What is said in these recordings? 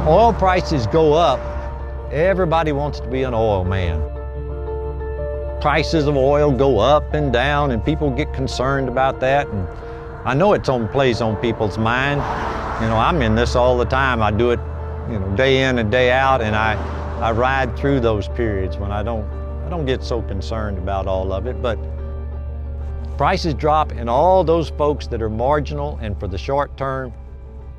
oil prices go up, everybody wants to be an oil man. Prices of oil go up and down, and people get concerned about that. And I know it plays on people's mind. You know, I'm in this all the time. I do it, you know, day in and day out, and I ride through those periods when I don't get so concerned about all of it. But prices drop, and all those folks that are marginal and for the short term,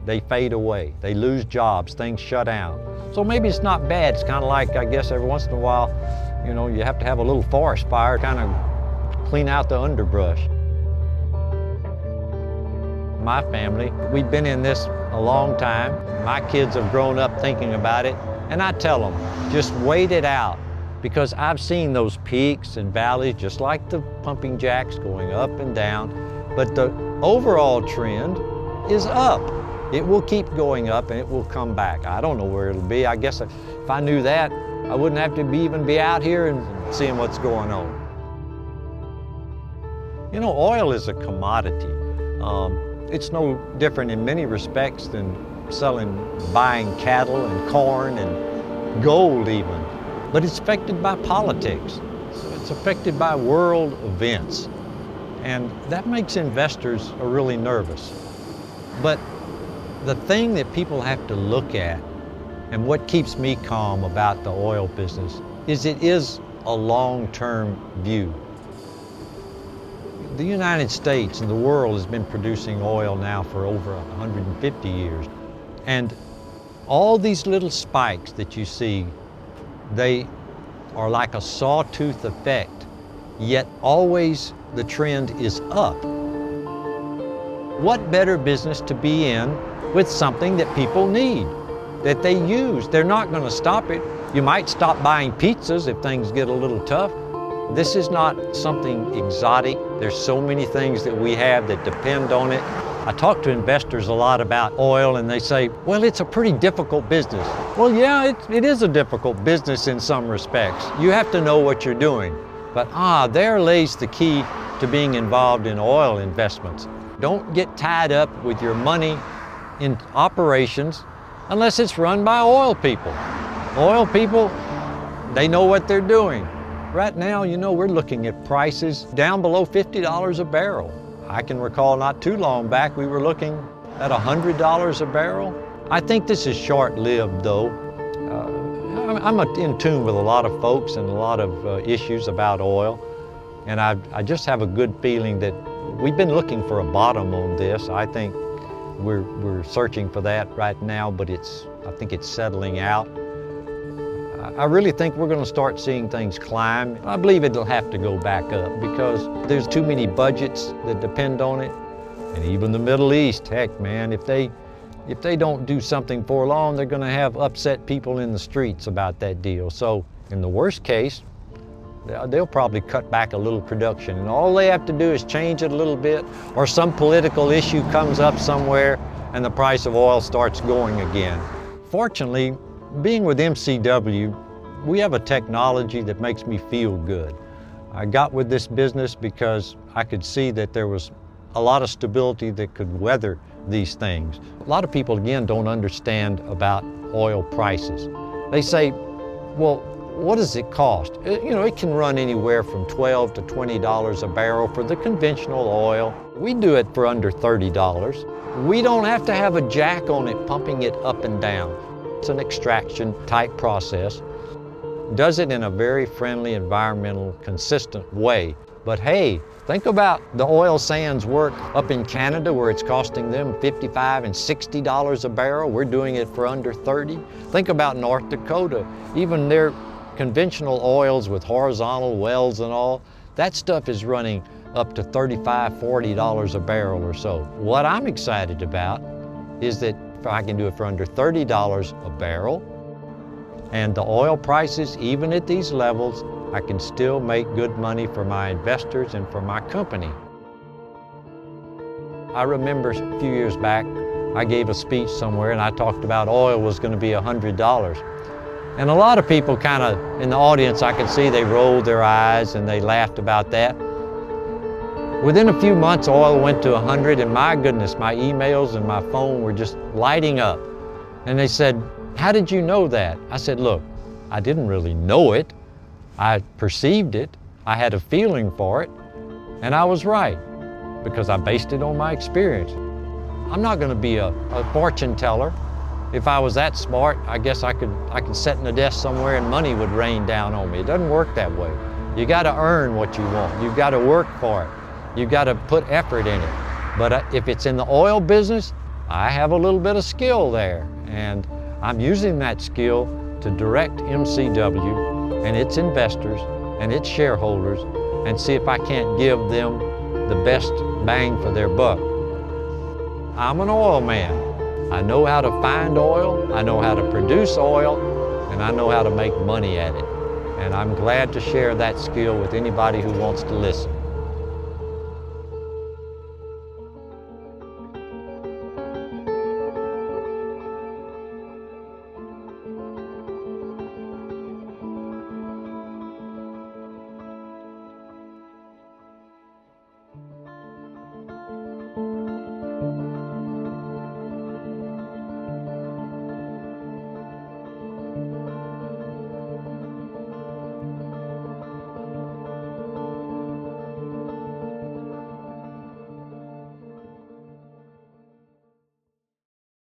they fade away. They lose jobs, things shut down. So maybe it's not bad. It's kind of like, I guess, every once in a while, you know, you have to have a little forest fire, kind of clean out the underbrush. My family, we've been in this a long time. My kids have grown up thinking about it, and I tell them, just wait it out, because I've seen those peaks and valleys, just like the pumping jacks, going up and down, but the overall trend is up. It will keep going up, and it will come back. I don't know where it'll be. I guess if I knew that, I wouldn't have to even be out here and seeing what's going on. You know, oil is a commodity. It's no different in many respects than buying cattle and corn and gold even. But it's affected by politics. It's affected by world events. And that makes investors really nervous. But the thing that people have to look at, and what keeps me calm about the oil business, is it is a long-term view. The United States and the world has been producing oil now for over 150 years. And all these little spikes that you see, they are like a sawtooth effect, yet always the trend is up. What better business to be in with something that people need, that they use? They're not going to stop it. You might stop buying pizzas if things get a little tough. This is not something exotic. There's so many things that we have that depend on it. I talk to investors a lot about oil, and they say, well, it's a pretty difficult business. Well, yeah, it is a difficult business in some respects. You have to know what you're doing. But there lays the key to being involved in oil investments. Don't get tied up with your money in operations unless it's run by oil people. Oil people, they know what they're doing. Right now, you know, we're looking at prices down below $50 a barrel. I can recall not too long back, we were looking at $100 a barrel. I think this is short-lived, though. I'm in tune with a lot of folks and a lot of issues about oil, and I just have a good feeling that we've been looking for a bottom on this. I think we're searching for that right now, but I think it's settling out. I really think we're going to start seeing things climb. I believe it'll have to go back up because there's too many budgets that depend on it. And even the Middle East, heck man, if they don't do something for long, they're going to have upset people in the streets about that deal. So in the worst case, they'll probably cut back a little production. And all they have to do is change it a little bit, or some political issue comes up somewhere and the price of oil starts going again. Fortunately, being with MCW, we have a technology that makes me feel good. I got with this business because I could see that there was a lot of stability that could weather these things. A lot of people, again, don't understand about oil prices. They say, well, what does it cost? You know, it can run anywhere from $12 to $20 a barrel for the conventional oil. We do it for under $30. We don't have to have a jack on it pumping it up and down. It's an extraction type process. Does it in a very friendly, environmental, consistent way. But hey, think about the oil sands work up in Canada where it's costing them $55 and $60 a barrel. We're doing it for under $30. Think about North Dakota. Even their conventional oils with horizontal wells and all, that stuff is running up to $35, $40 a barrel or so. What I'm excited about is that I can do it for under $30 a barrel, and the oil prices, even at these levels, I can still make good money for my investors and for my company. I remember a few years back, I gave a speech somewhere and I talked about oil was going to be $100. And a lot of people kind of, in the audience, I could see they rolled their eyes and they laughed about that. Within a few months, oil went to 100, and my goodness, my emails and my phone were just lighting up. And they said, How did you know that? I said, look, I didn't really know it. I perceived it. I had a feeling for it, and I was right because I based it on my experience. I'm not going to be a fortune teller. If I was that smart, I guess I could sit in a desk somewhere and money would rain down on me. It doesn't work that way. You got to earn what you want. You've got to work for it. You've got to put effort in it. But if it's in the oil business, I have a little bit of skill there, and I'm using that skill to direct MCW and its investors and its shareholders and see if I can't give them the best bang for their buck. I'm an oil man. I know how to find oil, I know how to produce oil, and I know how to make money at it. And I'm glad to share that skill with anybody who wants to listen.